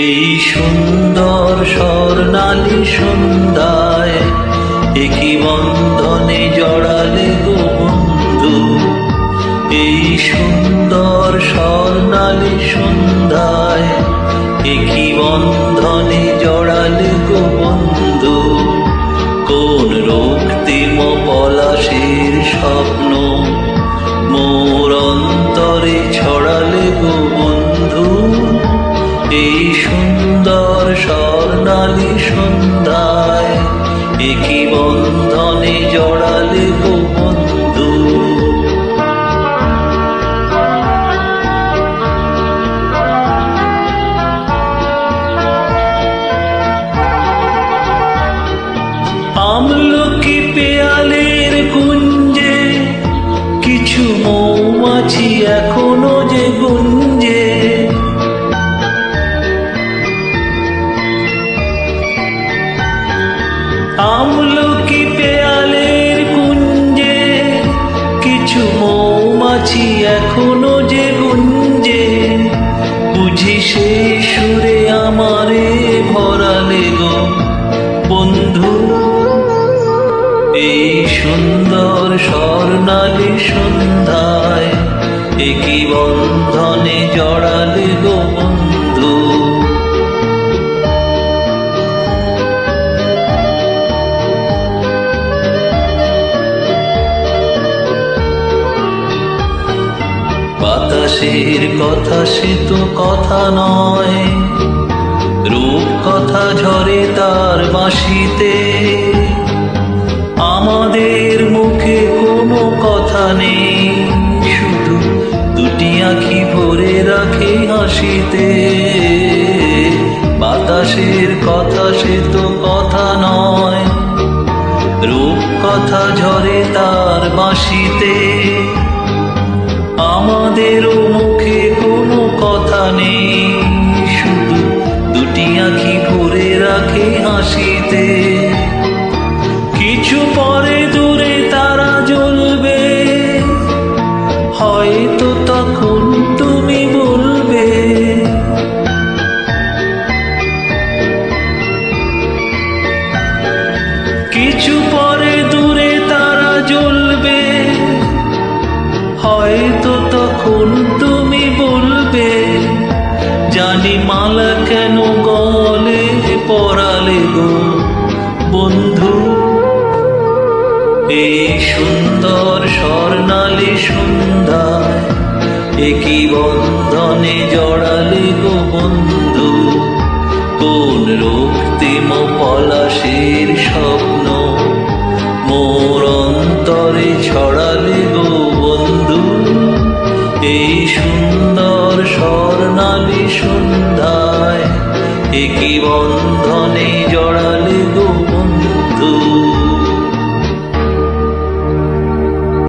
এই সুন্দর স্বর্ণালী সন্ধ্যায় একই বন্ধনে জড়ালে গো বন্ধু। এই সুন্দর স্বর্ণালী সন্ধ্যায় একই বন্ধনে জড়ালে গো বন্ধু। কোন রক্তিম পলাশের স্বপ্ন মোর অন্তরে ছড়ালে গো বন্ধু। এই সুন্দর স্বর্ণালী সন্ধ্যায় একই বন্ধনে জড়ালে গো বন্ধু। আমলকি পেয়ালের কুঞ্জে কিছু মৌমাছি এখনো যে গুঞ্জে। আমলকি পেয়ালের কুঞ্জে কিছু মৌমাছি এখনো যে গুঞ্জে। বুঝি সেই সুরে আমারে ভরালে গো বন্ধু। এই সুন্দর স্বর্ণালী সন্ধ্যায় একই বন্ধনে জড়ালে গো বন্ধু। বাতাসের কথা সে তো কথা নয়, রূপ কথা ঝরে তার বাঁশিতে। আমাদের মুখে কোনো কথা নেই, শুধু দুটি আঁখি ভরে রাখে হাসিতে। বাতাসের কথা সে তো কথা নয়, রূপ কথা ঝরে তার বাঁশিতে। আমাদেরও মুখে কোনো কথা নেই, শুধু দুটি আঁখি ভরে রাখে হাসিতে। কিছু পরে দূরে তারা জ্বলবে, হয়তো তখন তুমি বলবে কিছু পরে দূরে তারা জ্বলবে, হয়তো তখন তুমি বলবে জানি মালা কেন গলে পরালে গো বন্ধু। এই সুন্দর স্বর্ণালী সন্ধ্যায় একই বন্ধনে জড়ালে গো বন্ধু। কোন রক্তিম পলাশের স্বপ্ন মোর অন্তরে ছড়ালে গো বন্ধু। এই সুন্দর স্বর্ণালী সন্ধ্যায় একই বন্ধনে